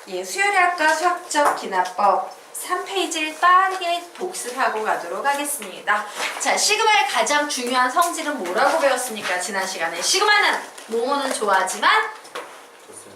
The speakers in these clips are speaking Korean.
예, 수열의학과 수학적 기납법 3페이지를 빠르게 복습하고 가도록 하겠습니다. 자, 시그마의 가장 중요한 성질은 뭐라고 배웠습니까? 지난 시간에 시그마는 모모는 좋아하지만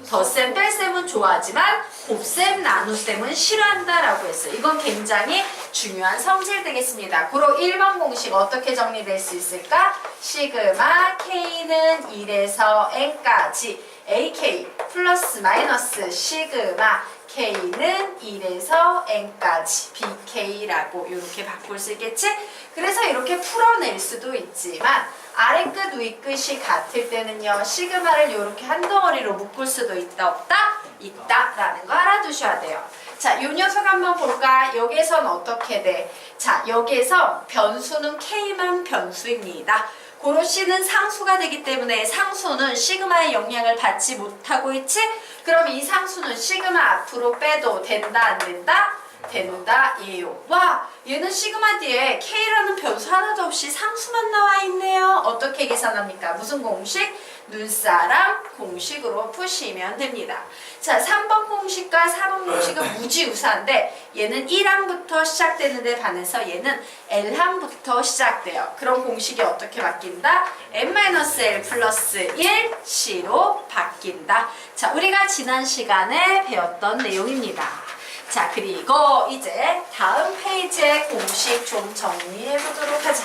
덧셈, 뺄셈은 좋아하지만 곱셈, 나눗셈은 싫어한다 라고 했어요. 이건 굉장히 중요한 성질 되겠습니다. 고로 1번 공식 어떻게 정리될 수 있을까? 시그마 K는 1에서 N까지 AK 플러스 마이너스 시그마 K는 1에서 N까지 BK라고 이렇게 바꿀 수 있겠지? 그래서 이렇게 풀어낼 수도 있지만 아래 끝, 위 끝이 같을 때는요, 시그마를 이렇게 한 덩어리로 묶을 수도 있다, 없다? 있다라는 거 알아두셔야 돼요. 자, 요 녀석 한번 볼까? 여기선 어떻게 돼? 자, 여기에서 변수는 K만 변수입니다. 고로 C는 상수가 되기 때문에 상수는 시그마의 영향을 받지 못하고 있지? 그럼 이 상수는 시그마 앞으로 빼도 된다, 안 된다? 된다, 예요. 와, 얘는 시그마 뒤에 K라는 변수 하나도 없이 상수만 나와 있네요. 어떻게 계산합니까? 무슨 공식? 눈사람 공식으로 푸시면 됩니다. 자, 3번 공식과 4번 공식은 무지유사한데 얘는 1항부터 시작되는데 반해서 얘는 L항부터 시작돼요. 그럼 공식이 어떻게 바뀐다? n-l 플러스 1 C로 바뀐다. 자, 우리가 지난 시간에 배웠던 내용입니다. 자, 그리고 이제 다음 페이지의 공식 좀 정리해 보도록 하자.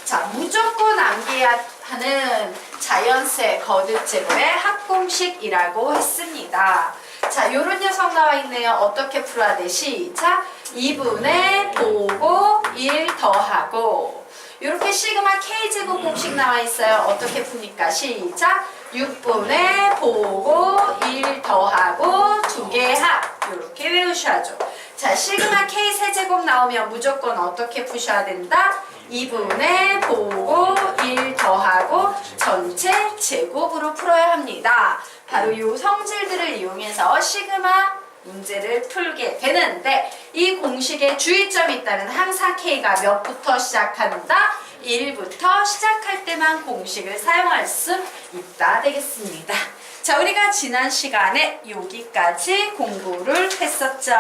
자, 무조건 암기해야 하는 자연수 거듭 제곱의 합공식이라고 했습니다. 자, 요런 녀석 나와 있네요. 어떻게 풀어야 돼? 시작! 2분의 보고 1 더하고 이렇게 시그마 K제곱 공식 나와 있어요. 어떻게 풉니까? 시작! 6분의 보고 1 더하고 2개 합 이렇게 외우셔야죠. 자, 시그마 K 세제곱 나오면 무조건 어떻게 푸셔야 된다? 2분의 보고 1 더하고 전체 제곱으로 풀어야 합니다. 바로 이 성질들을 이용해서 시그마 문제를 풀게 되는데 이 공식에 주의점이 있다면 항상 K가 몇부터 시작한다? 1부터 시작할 때만 공식을 사용할 수 있다 되겠습니다. 자, 우리가 지난 시간에 여기까지 공부를 했었죠.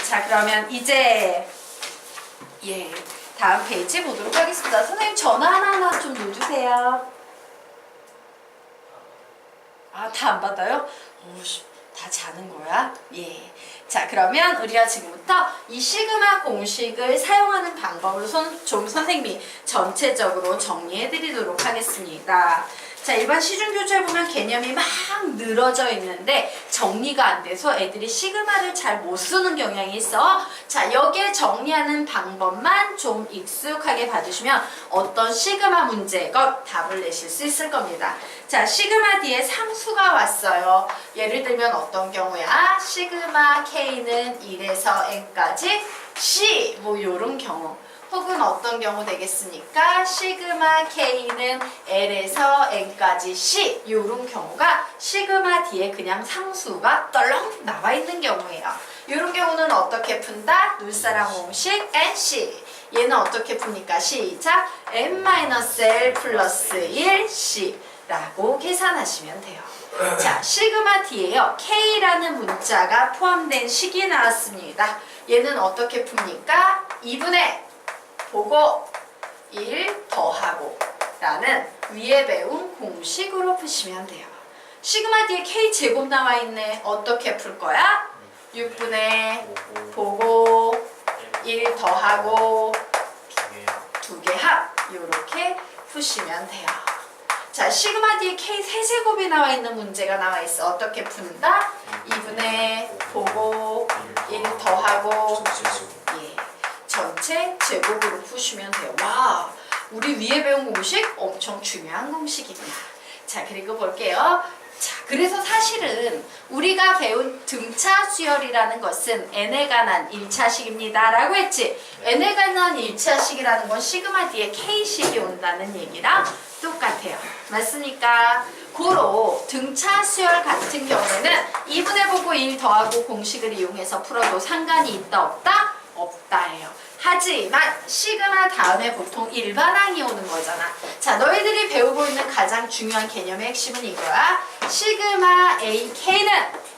자, 그러면 이제 다음 페이지 보도록 하겠습니다. 선생님 전화 하나하나 좀 놓주세요. 아, 다 안 받아요? 오씨, 다 자는 거야? 예. 자, 그러면 우리가 지금부터 이 시그마 공식을 사용하는 방법을 좀 선생님이 전체적으로 정리해 드리도록 하겠습니다. 자, 일반 시중교재에 보면 개념이 막 늘어져 있는데 정리가 안 돼서 애들이 시그마를 잘 못 쓰는 경향이 있어. 자, 여기에 정리하는 방법만 좀 익숙하게 봐주시면 어떤 시그마 문제건 답을 내실 수 있을 겁니다. 자, 시그마 뒤에 상수가 왔어요. 예를 들면 어떤 경우야? 시그마 K는 1에서 N까지 C 뭐 요런 경우. 혹은 어떤 경우 되겠습니까? 시그마 K는 L에서 N까지 C 이런 경우가 시그마 뒤에 그냥 상수가 떨렁 나와 있는 경우예요. 이런 경우는 어떻게 푼다? 눈사람 공식 NC. 얘는 어떻게 풉니까? 시작! n-l 플러스 1 C 라고 계산하시면 돼요. 자, 시그마 뒤에요. K라는 문자가 포함된 식이 나왔습니다. 얘는 어떻게 풉니까? 2분의 보고 1 더하고 라는 위에 배운 공식으로 푸시면 돼요. 시그마 뒤에 K제곱 나와 있네. 어떻게 풀 거야? 6분의 보고 1 더하고 2개 합 이렇게 푸시면 돼요. 자, 시그마 뒤에 K 세제곱이 나와 있는 문제가 나와 있어. 어떻게 푼다? 2분의 보고 1 더하고 전체 제곱으로 푸시면 돼요. 와, 우리 위에 배운 공식 엄청 중요한 공식입니다. 자, 그리고 볼게요. 자, 그래서 사실은 우리가 배운 등차 수열이라는 것은 n에 관한 1차식입니다 라고 했지. n에 관한 1차식이라는 건 시그마 뒤에 K식이 온다는 얘기랑 똑같아요. 맞습니까? 고로 등차 수열 같은 경우에는 2분의 보고 1 더하고 공식을 이용해서 풀어도 상관이 있다 없다? 없다예요. 하지만 시그마 다음에 보통 일반항이 오는 거잖아. 자, 너희들이 배우고 있는 가장 중요한 개념의 핵심은 이거야. 시그마 AK는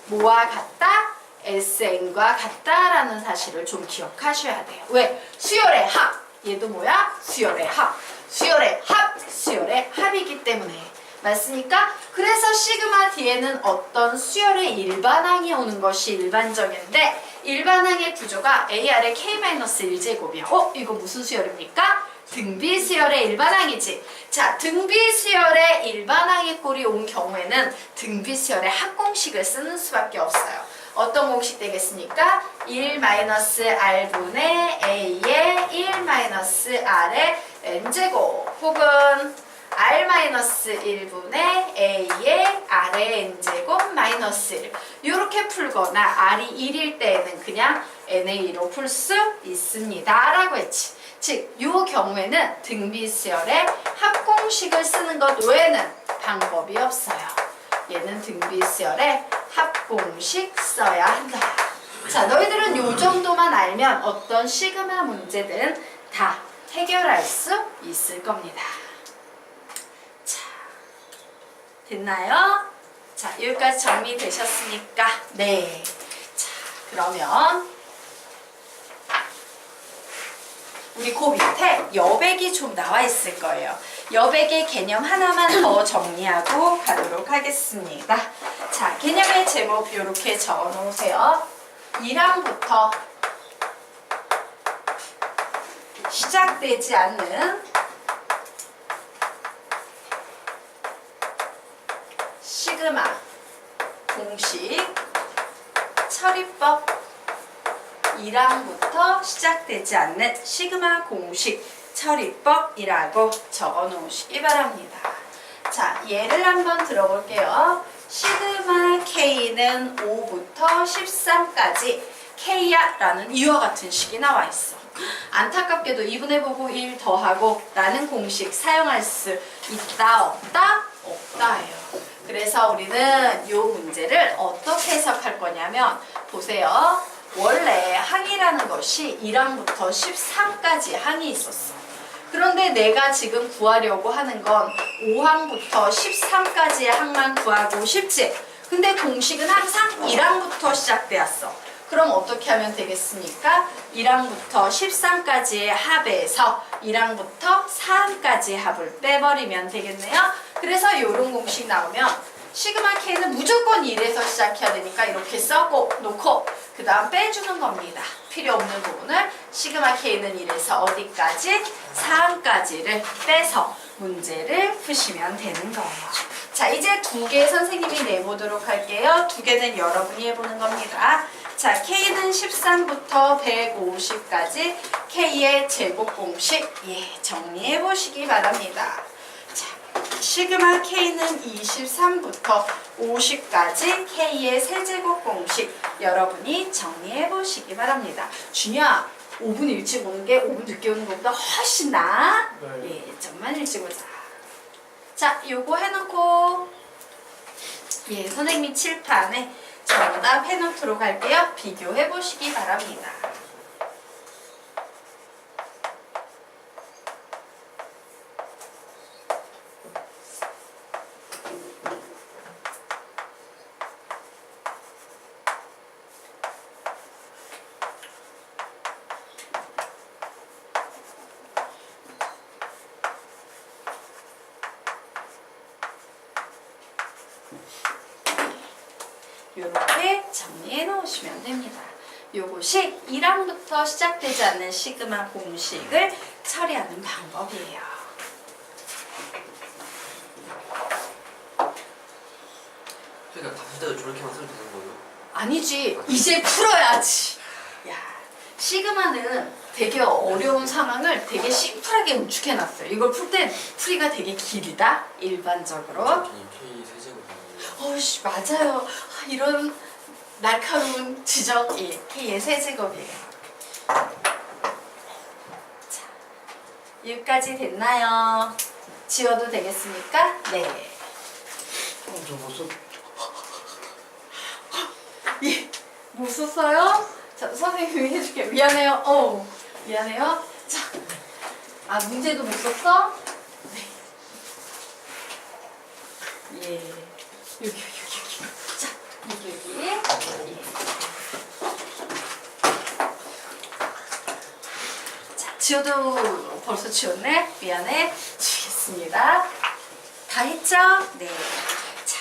뭐와 같다? SN과 같다라는 사실을 좀 기억하셔야 돼요. 왜? 수열의 합. 얘도 뭐야? 수열의 합. 수열의 합. 수열의 합이기 때문에. 맞습니까? 그래서 시그마 D에는 어떤 수열의 일반항이 오는 것이 일반적인데 일반항의 구조가 AR의 K-1제곱이야. 이거 무슨 수열입니까? 등비수열의 일반항이지. 자, 등비수열의 일반항의 꼴이 온 경우에는 등비수열의 합공식을 쓰는 수밖에 없어요. 어떤 공식 되겠습니까? 1-R분의 A의 1-R의 n제곱 혹은 R-1분의 A의 R의 n제곱 마이너스 1 이렇게 풀거나 R이 1일 때에는 그냥 N의 2로 풀 수 있습니다 라고 했지. 즉, 이 경우에는 등비수열의 합공식을 쓰는 것 외에는 방법이 없어요. 얘는 등비수열의 합공식 써야 한다. 자, 너희들은 이 정도만 알면 어떤 시그마 문제든 다 해결할 수 있을 겁니다. 자, 됐나요? 자, 여기까지 정리되셨습니까? 네. 자, 그러면 우리 그 밑에 여백이 좀 나와 있을 거예요. 여백의 개념 하나만 더 정리하고 가도록 하겠습니다. 자, 개념의 제목 이렇게 적어 놓으세요. 1항부터 시작되지 않는 시그마 공식 처리법 1항부터 시작되지 않는 시그마 공식 처리법이라고 적어 놓으시기 바랍니다. 자, 예를 한번 들어볼게요. 시그마 K는 5부터 13까지 K야 라는 이와 같은 식이 나와 있어. 안타깝게도 2분의 보고 1 더하고 라는 공식 사용할 수 있다 없다? 없다예요. 그래서 우리는 이 문제를 어떻게 해석할 거냐면 보세요. 원래 항이라는 것이 1항부터 13까지 항이 있었어. 그런데 내가 지금 구하려고 하는 건 5항부터 13까지의 항만 구하고 싶지. 근데 공식은 항상 1항부터 시작되었어. 그럼 어떻게 하면 되겠습니까? 1항부터 13까지의 합에서 1항부터 4항까지의 합을 빼버리면 되겠네요. 그래서 이런 공식 나오면 시그마 K는 무조건 1에서 시작해야 되니까 이렇게 써고 놓고 그 다음 빼주는 겁니다. 필요 없는 부분을 시그마 K는 1에서 어디까지? 4항까지를 빼서 문제를 푸시면 되는 거예요. 자, 이제 두 개 선생님이 내보도록 할게요. 두 개는 여러분이 해보는 겁니다. 자, K는 13부터 150까지 K의 제곱 공식 정리해 보시기 바랍니다. 자, 시그마 K는 23부터 50까지 K의 세제곱 공식 여러분이 정리해 보시기 바랍니다. 준야, 5분 일찍 오는 게 5분 늦게 오는 것보다 훨씬 나아? 네. 좀만 일찍 오자. 자, 요거 해놓고 선생님이 칠판에 정답 해놓도록 할게요. 비교해 보시기 바랍니다. 이렇게 정리해 놓으시면 됩니다. 요것이 1항부터 시작되지 않는 시그마 공식을 처리하는 방법이에요. 그러니까 다섯 때도 저렇게만 쓰면 되는 거예요? 아니지, 이제 풀어야지. 야, 시그마는 되게 어려운 상황을 되게 심플하게 구축해놨어요. 이걸 풀 땐 풀이가 되게 길다, 일반적으로. K 세제곱. 어이씨, 맞아요. 이런 날카로운 지적이 K의 세제곱이에요. 자, 여기까지 됐나요? 지워도 되겠습니까? 네. 저 벌써 예, 못 썼어요? 자, 선생님이 해줄게. 미안해요. 미안해요. 자, 문제도 못 썼어? 네. 예. 여기. 자, 여기. 예. 지워도 벌써 지웠네? 미안해. 지우겠습니다. 다 했죠? 네. 자.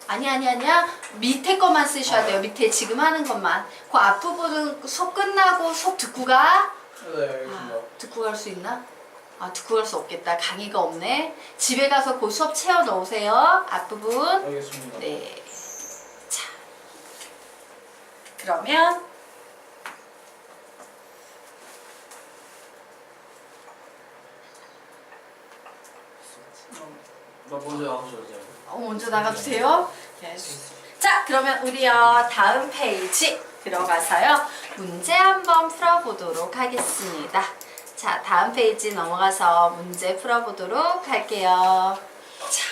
아니야. 밑에 것만 쓰셔야 돼요. 밑에 지금 하는 것만. 그 앞부분은 수업 끝나고 수업 듣고 가. 네, 알겠습니다. 듣고 갈 수 있나? 듣고 갈 수 없겠다. 강의가 없네. 집에 가서 그 수업 채워 넣으세요. 앞부분. 알겠습니다. 네. 자. 그러면 나 먼저 나가셔도 돼요. 먼저 나가도 돼요? 네. 자, 그러면 우리요 다음 페이지 들어가서요 문제 한번 풀어보도록 하겠습니다. 자, 다음 페이지 넘어가서 문제 풀어보도록 할게요. 자,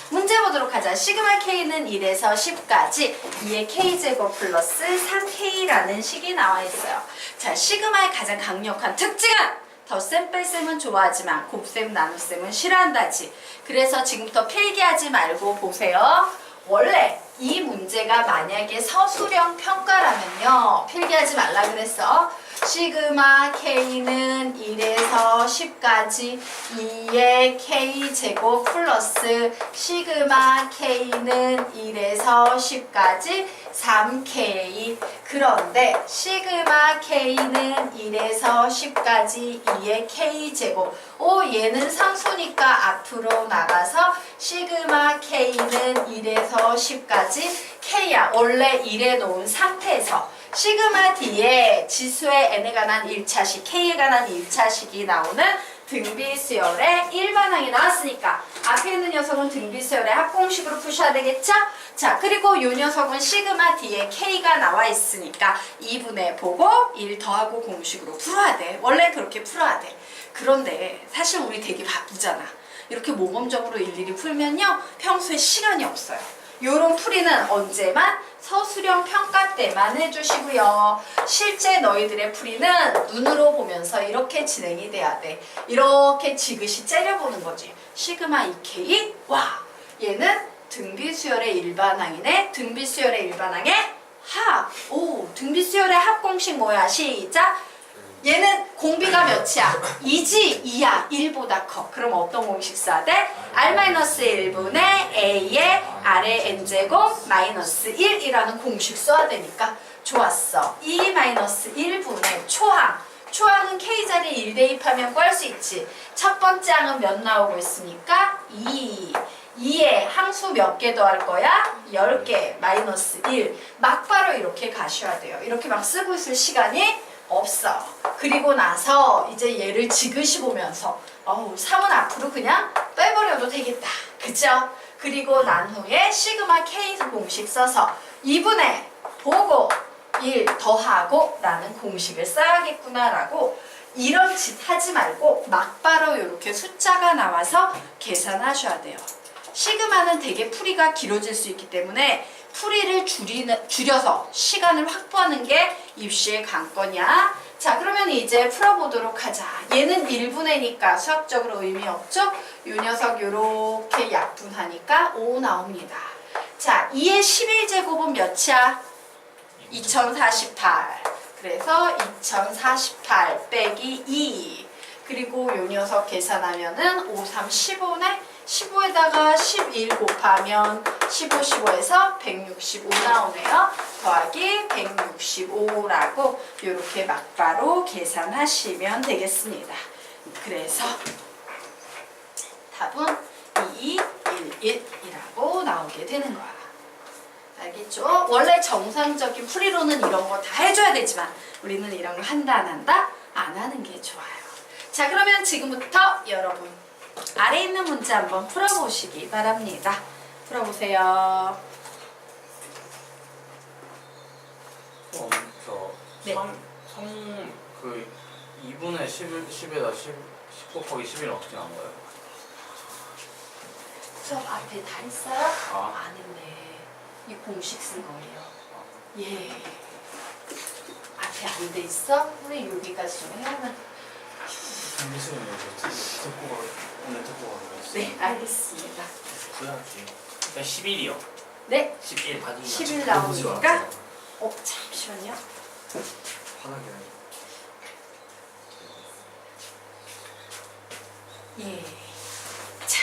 문제 보도록 하자. 시그마 K는 1에서 10까지 2의 K제곱 플러스 3K라는 식이 나와 있어요. 자, 시그마의 가장 강력한 특징은 덧셈 뺄셈은 좋아하지만 곱셈 나눗셈은 싫어한다지. 그래서 지금부터 필기하지 말고 보세요. 원래 이 문제가 만약에 서술형 평가라면요 필기하지 말라 그랬어. 시그마 K는 1에서 10까지 2의 K제곱 플러스 시그마 K는 1에서 10까지 3K. 그런데 시그마 K는 1에서 10까지 2의 K제곱. 얘는 상수니까 앞으로 나가서 시그마 K는 1에서 10까지 K야. 원래 1에 놓은 상태에서 시그마 D에 지수의 n에 관한 1차식, k에 관한 1차식이 나오는 등비수열의 일반항이 나왔으니까 앞에 있는 녀석은 등비수열의 합공식으로 푸셔야 되겠죠? 자, 그리고 이 녀석은 시그마 D에 k가 나와 있으니까 2분의 보고 1 더하고 공식으로 풀어야 돼. 원래 그렇게 풀어야 돼. 그런데 사실 우리 되게 바쁘잖아. 이렇게 모범적으로 일일이 풀면요 평소에 시간이 없어요. 요런 풀이는 언제만? 서술형 평가 때만 해주시고요. 실제 너희들의 풀이는 눈으로 보면서 이렇게 진행이 돼야 돼. 이렇게 지그시 째려보는 거지. 시그마 2K, 와 얘는 등비수열의 일반항이네. 등비수열의 일반항의 합. 등비수열의 합공식 뭐야? 시작. 얘는 공비가 몇이야? 2지? 2야. 1보다 커. 그럼 어떤 공식 써야 돼? R-1분의 A의 R의 N제곱 마이너스 1이라는 공식 써야 되니까 좋았어. 2-1분의 초항. 초항은 K자리에 1 대입하면 구할 수 있지. 첫 번째 항은 몇 나오고 있습니까? 2. 2에 항수 몇 개 더할 거야? 10개. 마이너스 1. 막바로 이렇게 가셔야 돼요. 이렇게 막 쓰고 있을 시간이 없어. 그리고 나서 이제 얘를 지그시 보면서 3은 앞으로 그냥 빼버려도 되겠다. 그죠? 그리고 난 후에 시그마 K 공식 써서 2분의 보고 1 더하고 라는 공식을 써야겠구나 라고 이런 짓 하지 말고 막바로 이렇게 숫자가 나와서 계산하셔야 돼요. 시그마는 되게 풀이가 길어질 수 있기 때문에 풀이를 줄여서 시간을 확보하는 게 입시의 관건이야. 자, 그러면 이제 풀어보도록 하자. 얘는 1분의니까 수학적으로 의미 없죠? 이 녀석 요렇게 약분하니까 5 나옵니다. 자, 2의 11제곱은 몇이야? 2048. 그래서 2048 빼기 2. 그리고 요 녀석 계산하면은 5, 3, 15네? 15에다가 11 곱하면 15, 15에서 165 나오네요. 더하기 165라고 이렇게 막바로 계산하시면 되겠습니다. 그래서 답은 2211이라고 나오게 되는 거야. 알겠죠? 원래 정상적인 풀이로는 이런 거 다 해줘야 되지만 우리는 이런 거 한다 안 한다? 안 하는 게 좋아요. 자, 그러면 지금부터 여러분 아래 있는 문제 한번 풀어보시기 바랍니다. 풀어보세요. 네. 2분의 10에다 10 곱하기 11은 어떻게 나온 거예요? 수업 앞에 다 했어요? 아. 아닌데 이 공식 쓴 거예요. 예. 앞에 안 돼 있어? 우리 여기까지 좀 해야만. 정비수는 오늘 듣고 가기로 네, 알겠습니다. 그래야지. 일단 11이요. 네, 11 11 나오니까. 잠시만요. 화나게 예. 자,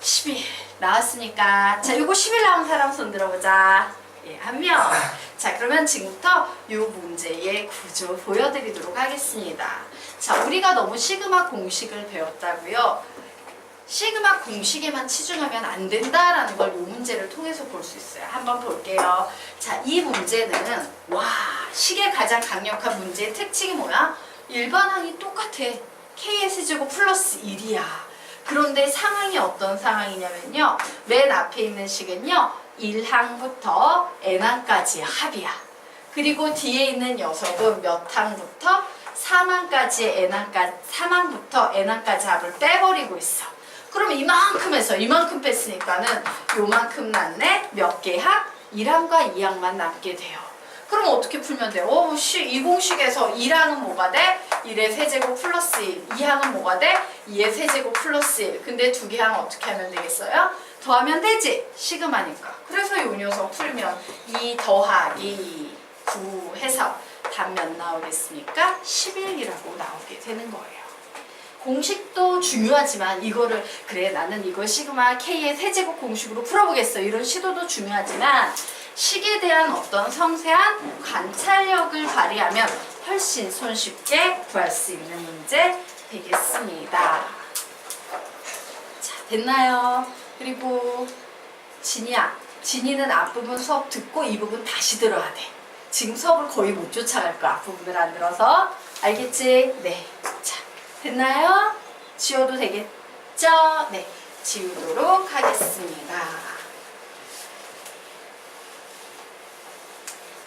10일 나왔으니까 자, 요거 10일 나온 사람 손 들어보자. 예, 한 명. 자, 그러면 지금부터 요 문제의 구조 보여드리도록 하겠습니다. 자, 우리가 너무 시그마 공식을 배웠다고요. 시그마 공식에만 치중하면 안 된다라는 걸 이 문제를 통해서 볼 수 있어요. 한번 볼게요. 자, 이 문제는 와, 식의 가장 강력한 문제의 특징이 뭐야? 일반항이 똑같아. KS제곱 플러스 1이야. 그런데 상황이 어떤 상황이냐면요. 맨 앞에 있는 식은요. 1항부터 n항까지의 합이야. 그리고 뒤에 있는 녀석은 몇 항부터 3항까지의 n항까지, 3항부터 n항까지 합을 빼버리고 있어. 그럼 이만큼에서 이만큼 뺐으니까는 요만큼 남네. 몇 개 항? 1항과 2항만 남게 돼요. 그럼 어떻게 풀면 돼요? 이 공식에서 1항은 뭐가 돼? 1의 세제곱 플러스 1. 2항은 뭐가 돼? 2의 세제곱 플러스 1. 근데 두 개 항 어떻게 하면 되겠어요? 더하면 되지. 시그마니까. 그래서 이 녀석 풀면 2 더하기 9 해서 답 몇 나오겠습니까? 11이라고 나오게 되는 거예요. 공식도 중요하지만 이거를 그래 나는 이걸 시그마 K의 세제곱 공식으로 풀어보겠어. 이런 시도도 중요하지만 식에 대한 어떤 섬세한 관찰력을 발휘하면 훨씬 손쉽게 구할 수 있는 문제 되겠습니다. 자, 됐나요? 그리고 진이야. 진이는 앞부분 수업 듣고 이 부분 다시 들어야 돼. 지금 수업을 거의 못 쫓아갈 거야. 앞부분을 안 들어서. 알겠지? 네. 자, 됐나요? 지워도 되겠죠? 네. 지우도록 하겠습니다.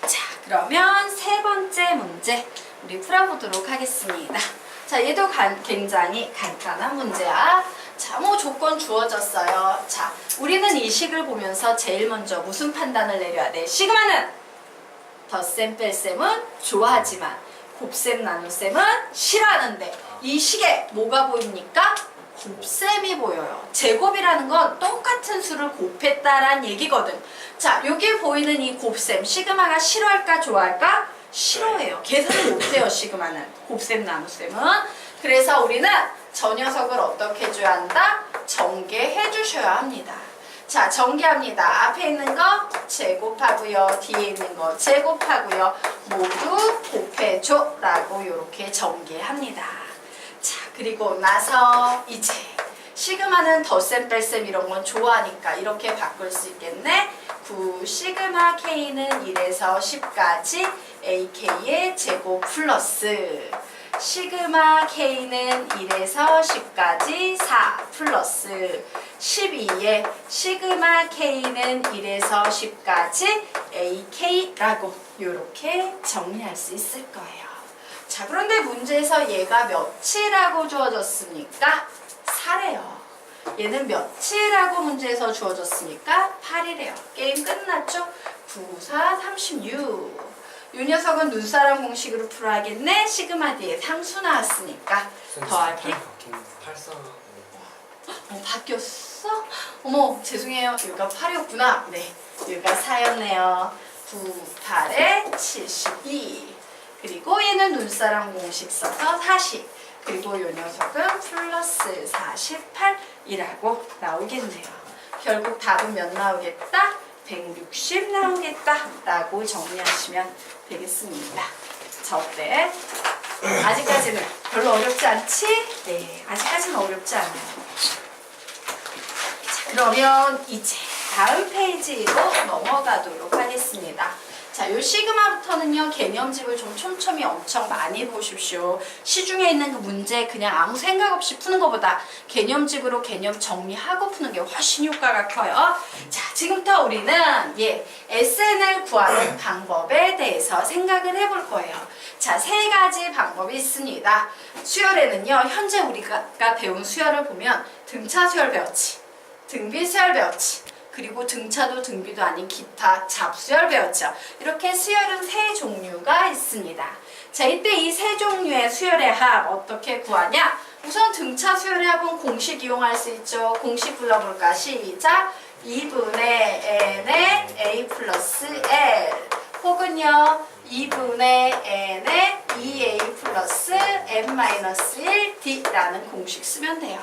자, 그러면 세 번째 문제 우리 풀어보도록 하겠습니다. 자, 얘도 굉장히 간단한 문제야. 자, 뭐 조건 주어졌어요. 자, 우리는 이 식을 보면서 제일 먼저 무슨 판단을 내려야 돼? 시그마는 덧셈 뺄셈은 좋아하지만 곱셈 나눗셈은 싫어하는데 이 식에 뭐가 보입니까? 곱셈이 보여요. 제곱이라는 건 똑같은 수를 곱했다란 얘기거든. 자, 여기 보이는 이 곱셈 시그마가 싫어할까 좋아할까? 싫어해요. 계산을 못해요. 시그마는 곱셈 나눗셈은. 그래서 우리는 저 녀석을 어떻게 해줘야 한다? 전개해 주셔야 합니다. 자, 전개합니다. 앞에 있는 거 제곱하고요. 뒤에 있는 거 제곱하고요. 모두 곱해줘 라고 이렇게 전개합니다. 자, 그리고 나서 이제 시그마는 덧셈 뺄셈 이런 건 좋아하니까 이렇게 바꿀 수 있겠네. 9 시그마 K는 1에서 10까지 AK의 제곱 플러스 시그마 K는 1에서 10까지 4 플러스 12에 시그마 K는 1에서 10까지 AK라고 이렇게 정리할 수 있을 거예요. 자, 그런데 문제에서 얘가 몇이라고 주어졌습니까? 4래요. 얘는 몇이라고 문제에서 주어졌으니까 8이래요. 게임 끝났죠? 9, 4, 36. 이 녀석은 눈사람 공식으로 풀어야겠네. 시그마 뒤에 상수 나왔으니까 더하기 84. 바뀌었어? 어머, 죄송해요. 여기가 8이었구나. 네, 여기가 4였네요. 9, 8에 72. 그리고 얘는 눈사람 공식 써서 40. 그리고 이 녀석은 플러스 48이라고 나오겠네요. 결국 답은 몇 나오겠다? 160 나오겠다 라고 정리하시면 되겠습니다. 자, 어때? 아직까지는 별로 어렵지 않지? 네, 아직까지는 어렵지 않아요. 자, 그러면 이제 다음 페이지로 넘어가도록 하겠습니다. 자, 요 시그마부터는요, 개념집을 좀 촘촘히 엄청 많이 보십시오. 시중에 있는 그 문제 그냥 아무 생각 없이 푸는 것보다 개념집으로 개념 정리하고 푸는 게 훨씬 효과가 커요. 자, 지금부터 우리는 SN을 구하는 방법에 대해서 생각을 해볼 거예요. 자, 세 가지 방법이 있습니다. 수열에는요, 현재 우리가 배운 수열을 보면 등차 수열 배웠지, 등비 수열 배웠지, 그리고 등차도 등비도 아닌 기타 잡수열 배웠죠. 이렇게 수열은 세 종류가 있습니다. 자, 이때 이 세 종류의 수열의 합 어떻게 구하냐? 우선 등차 수열의 합은 공식 이용할 수 있죠. 공식 불러볼까? 시작! 2분의 n의 a 플러스 l 혹은요 2분의 n의 2a 플러스 플러스 n-1d라는 공식 쓰면 돼요.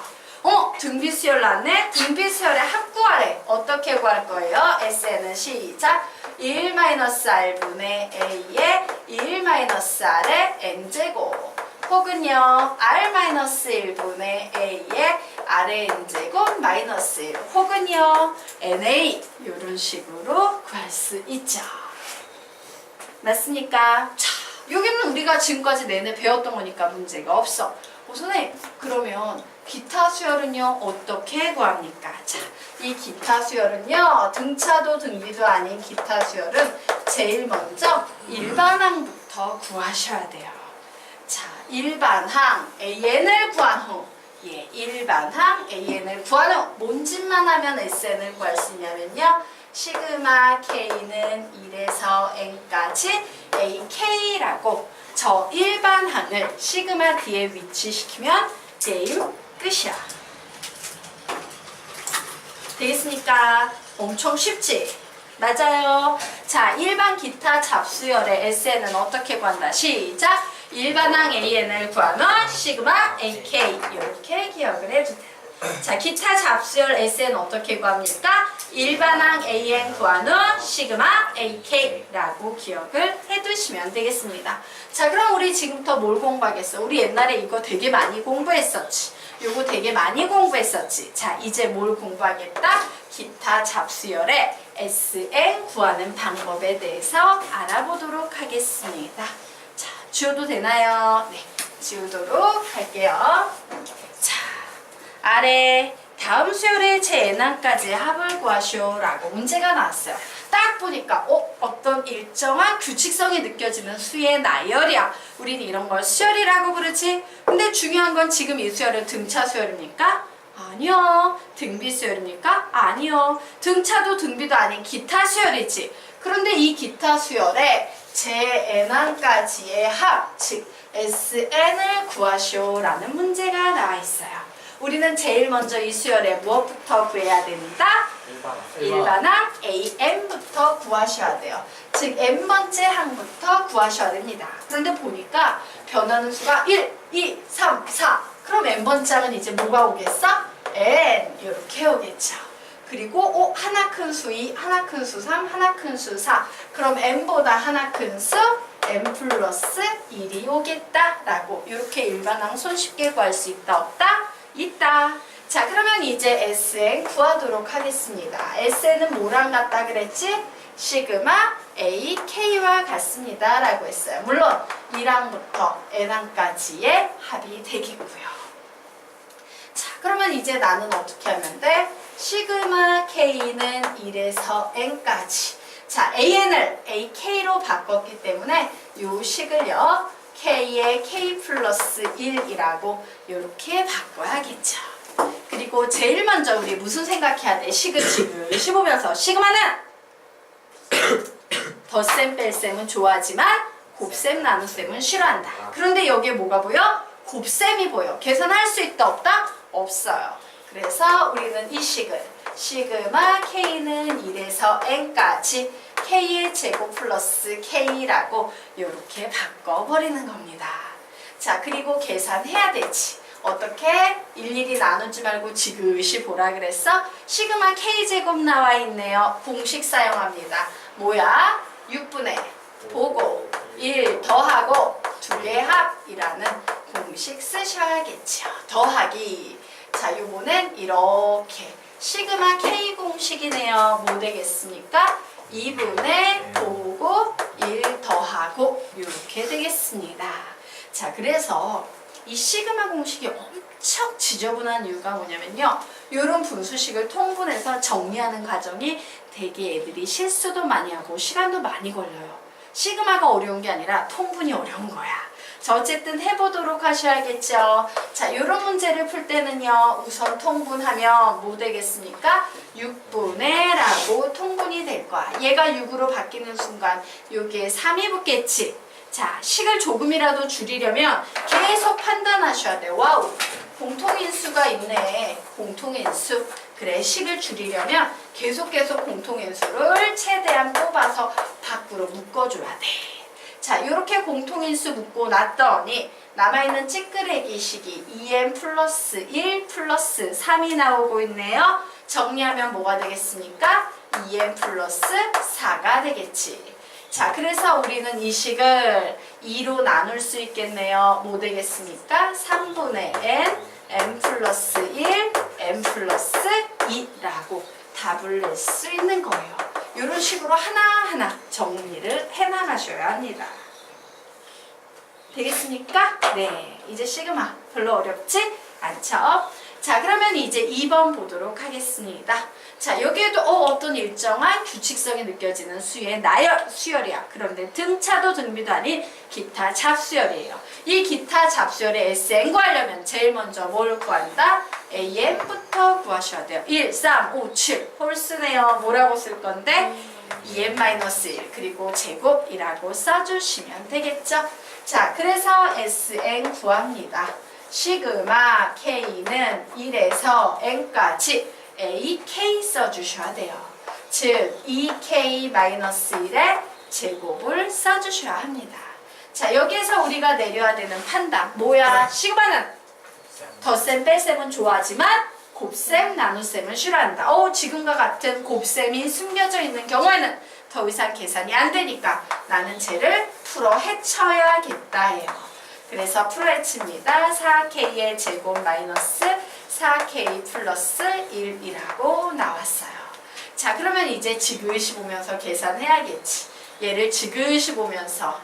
등비 수열 나왔네. 등비 수열의 합 구하래. 어떻게 구할 거예요? SN은 시작. 1-r분의 a의 1-r의 n제곱 혹은요 r-1분의 a의 r의 n제곱 마이너스 1 혹은요 na 이런 식으로 구할 수 있죠. 맞습니까? 자, 여기는 우리가 지금까지 내내 배웠던 거니까 문제가 없어. 선생님, 그러면 기타 수열은요 어떻게 구합니까? 자, 이 기타 수열은요 등차도 등비도 아닌 기타 수열은 제일 먼저 일반항부터 구하셔야 돼요. 자, 일반항 an을 구한 후 일반항 an을 구한 후 뭔 짓만 하면 SN을 구할 수 있냐면요 시그마 k는 1에서 n까지 ak라고 저 일반항을 시그마 d에 위치시키면 게임 끝이야. 되겠습니까? 엄청 쉽지? 맞아요. 자, 일반 기타 잡수열의 SN은 어떻게 구한다? 시작! 일반항 AN을 구하면 시그마 AK 이렇게 기억을 해주세요. 자, 기타 잡수열 SN 어떻게 구합니까? 일반항 AN 구하는 시그마 AK라고 기억을 해두시면 되겠습니다. 자, 그럼 우리 지금부터 뭘 공부하겠어? 우리 옛날에 이거 되게 많이 공부했었지. 요거 되게 많이 공부했었지. 자, 이제 뭘 공부하겠다? 기타 잡수열의 SN 구하는 방법에 대해서 알아보도록 하겠습니다. 자, 지워도 되나요? 네, 지우도록 할게요. 자, 아래 다음 수열의 제 n항까지 합을 구하시오라고 문제가 나왔어요. 딱 보니까 어떤 일정한 규칙성이 느껴지는 수의 나열이야. 우리는 이런 걸 수열이라고 부르지. 근데 중요한 건 지금 이 수열은 등차 수열입니까? 아니요. 등비 수열입니까? 아니요. 등차도 등비도 아닌 기타 수열이지. 그런데 이 기타 수열에 제 n항까지의 합, 즉 SN을 구하시오라는 문제가 나와 있어요. 우리는 제일 먼저 이 수열에 무엇부터 구해야 된다? 일반항 AN부터 구하셔야 돼요. 즉 n번째 항부터 구하셔야 됩니다. 그런데 보니까 변하는 수가 1, 2, 3, 4 그럼 n번째 항은 이제 뭐가 오겠어? n 이렇게 오겠죠. 그리고 하나 큰 수 2, 하나 큰 수 3, 하나 큰 수 4 그럼 n보다 하나 큰 수 n 플러스 1이 오겠다라고 이렇게 일반항 손쉽게 구할 수 있다 없다? 있다. 자, 그러면 이제 SN 구하도록 하겠습니다. SN은 뭐랑 같다 그랬지? 시그마 AK와 같습니다 라고 했어요. 물론 1항부터 n항까지의 합이 되겠고요. 자, 그러면 이제 나는 어떻게 하면 돼? 시그마 K는 1에서 n까지. 자, AN을 AK로 바꿨기 때문에 요 식을요 K의 K 플러스 1이라고 이렇게 바꿔야겠죠. 그리고 제일 먼저 우리 무슨 생각해야 돼? 식을 지그시 보면서 시그마는 덧셈 뺄셈은 좋아하지만 곱셈 나눗셈은 싫어한다. 그런데 여기에 뭐가 보여? 곱셈이 보여. 계산할 수 있다 없다? 없어요. 그래서 우리는 이 식을 시그마 K는 1에서 n까지 K의 제곱 플러스 K라고 이렇게 바꿔버리는 겁니다. 자, 그리고 계산해야 되지. 어떻게? 일일이 나누지 말고 지그시 보라 그랬어? 시그마 K제곱 나와 있네요. 공식 사용합니다. 뭐야? 6분의 보고 1 더하고 2개 합이라는 공식 쓰셔야겠죠. 더하기. 자, 요거는 이렇게 시그마 K 공식이네요. 뭐 되겠습니까? 2분의 보고 1 더하고 이렇게 되겠습니다. 자, 그래서 이 시그마 공식이 엄청 지저분한 이유가 뭐냐면요. 이런 분수식을 통분해서 정리하는 과정이 되게 애들이 실수도 많이 하고 시간도 많이 걸려요. 시그마가 어려운 게 아니라 통분이 어려운 거야. 자, 어쨌든 해보도록 하셔야겠죠. 자, 이런 문제를 풀 때는요. 우선 통분하면 뭐 되겠습니까? 6분의 라고 통분이 될 거야. 얘가 6으로 바뀌는 순간 여기에 3이 붙겠지. 자, 식을 조금이라도 줄이려면 계속 판단하셔야 돼. 와우, 공통인수가 있네. 공통인수. 그래, 식을 줄이려면 계속 공통인수를 최대한 뽑아서 밖으로 묶어줘야 돼. 자, 이렇게 공통인수 묶고 놨더니 남아있는 찌끄레기 식이 2n 플러스 1 플러스 3이 나오고 있네요. 정리하면 뭐가 되겠습니까? 2n 플러스 4가 되겠지. 자, 그래서 우리는 이 식을 2로 나눌 수 있겠네요. 뭐 되겠습니까? 3분의 n 플러스 1, n 플러스 2라고 답을 낼 수 있는 거예요. 이런 식으로 하나하나 정리를 해나가셔야 합니다. 되겠습니까? 네, 이제 시그마 별로 어렵지 않죠? 자, 그러면 이제 2번 보도록 하겠습니다. 자, 여기에도 어떤 일정한 규칙성이 느껴지는 수의 나열, 수열이야. 그런데 등차도 등비도 아닌 기타 잡수열이에요. 이 기타 잡수열의 SN 구하려면 제일 먼저 뭘 구한다? AN부터 구하셔야 돼요. 1, 3, 5, 7 홀수네요. 뭐라고 쓸 건데? 2n-1 그리고 제곱이라고 써주시면 되겠죠? 자, 그래서 SN 구합니다. 시그마 K는 1에서 N까지 AK 써주셔야 돼요. 즉 2K-1의 제곱을 써주셔야 합니다. 자, 여기에서 우리가 내려야 되는 판단 뭐야? 시그마는 덧셈 뺄셈은 좋아하지만 곱셈 나눗셈은 싫어한다. 지금과 같은 곱셈이 숨겨져 있는 경우에는 더 이상 계산이 안 되니까 나는 쟤를 풀어 헤쳐야겠다 해요. 그래서 풀어 헤칩니다. 4K의 제곱 마이너스 4K 플러스 1이라고 나왔어요. 자, 그러면 이제 지그시 보면서 계산해야겠지. 얘를 지그시 보면서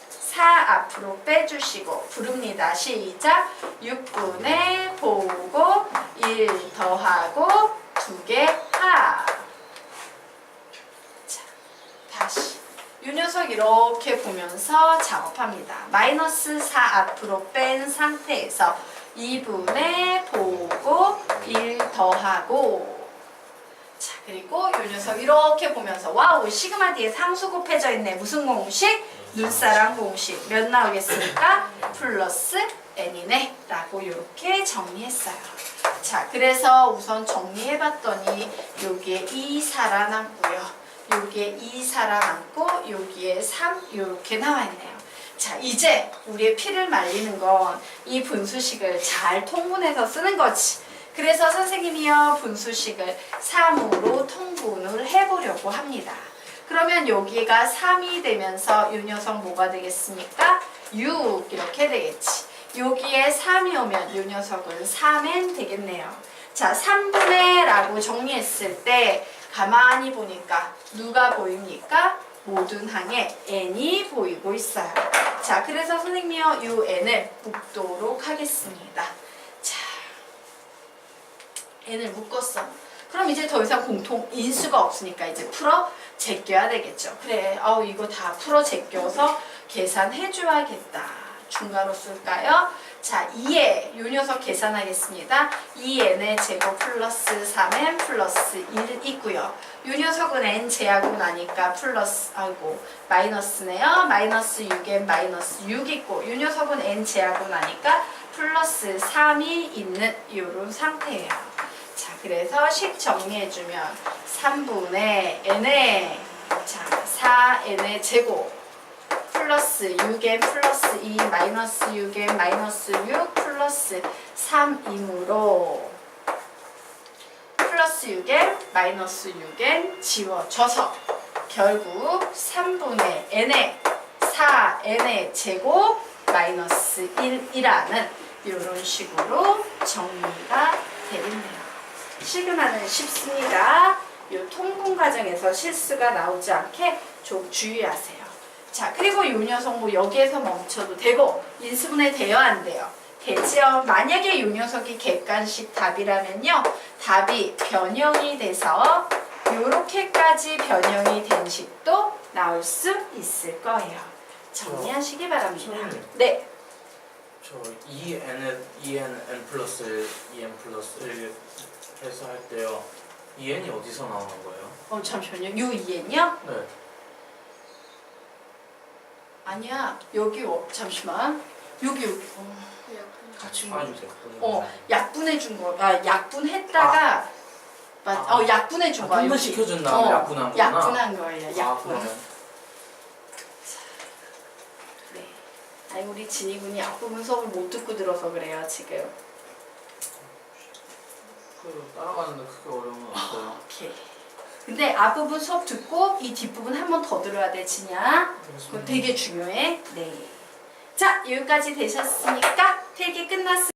4 앞으로 빼주시고 부릅니다. 시작! 6분의 보고 1 더하고 2개 합. 자, 다시 이 녀석 이렇게 보면서 작업합니다. 마이너스 4 앞으로 뺀 상태에서 2분의 보고 1 더하고 자, 그리고 이 녀석 이렇게 보면서 와우, 시그마 뒤에 상수 곱해져 있네. 무슨 공식? 눈사람 공식. 몇 나오겠습니까? 플러스 n이네 라고 이렇게 정리했어요. 자, 그래서 우선 정리해봤더니 여기에 2 살아남고요. 여기에 2 살아남고 여기에 3 이렇게 나와있네요. 자, 이제 우리의 피를 말리는 건 이 분수식을 잘 통분해서 쓰는 거지. 그래서 선생님이요 분수식을 3으로 통분을 해보려고 합니다. 그러면 여기가 3이 되면서 이 녀석 뭐가 되겠습니까? 6 이렇게 되겠지. 여기에 3이 오면 이 녀석은 3n 되겠네요. 자, 3분의 라고 정리했을 때 가만히 보니까 누가 보입니까? 모든 항에 n이 보이고 있어요. 자, 그래서 선생님이요 이 n을 묶도록 하겠습니다. 자, n을 묶었어. 그럼 이제 더 이상 공통 인수가 없으니까 이제 풀어 제껴야 되겠죠. 그래, 이거 다 풀어 제껴서 계산해 줘야겠다. 중괄호 쓸까요? 자, 2에 요 녀석 계산하겠습니다. 2n의 제곱 플러스 3n 플러스 1 있고요. 요 녀석은 n 제하고 나니까 플러스, 마이너스네요. 마이너스 6n 마이너스 6 있고 요 녀석은 n 제하고 나니까 플러스 3이 있는 요런 상태예요. 자, 그래서 식 정리해주면 3분의 n의 자, 4n의 제곱 플러스 6n 플러스 2 마이너스 6n 마이너스 6 플러스 3이므로 플러스 6n 마이너스 6n 지워져서 결국 3분의 n의 4n의 제곱 마이너스 1이라는 이런 식으로 정리가 되겠네요. 시그마는 쉽습니다. 이 통분 과정에서 실수가 나오지 않게 좀 주의하세요. 자, 그리고 이 녀석 뭐 여기에서 멈춰도 되고 인수분해 돼요, 안 돼요? 되지요. 만약에 이 녀석이 객관식 답이라면요, 답이 변형이 돼서 요렇게까지 변형이 된 식도 나올 수 있을 거예요. 정리하시기 바랍니다. 네. 저 2n 플러스 2n 플러스 1 해서 할 때요. 2n이 어디서 나오는 거예요? 잠시만요. 요 2n이요? 네. 아니야. 여기 잠시만. 여기 같이 봐주세요. 약분해 준 거. 약분했다가 약분해 준 거야. 약분만 시켜준 다음에 약분한 거구나. 약분한 거예요. 약분. 그러면. 네. 아니 우리 진이 군이 앞부분 수업을 못 듣고 들어서 그래요 지금. 그 따라가는데 크게 어려움은 없어요. 오케이. 근데 앞부분 수업 듣고 이 뒷부분 한 번 더 들어야 돼 진이야. 그거 되게 중요해. 네. 자 여기까지 되셨으니까 필기 끝났습니다.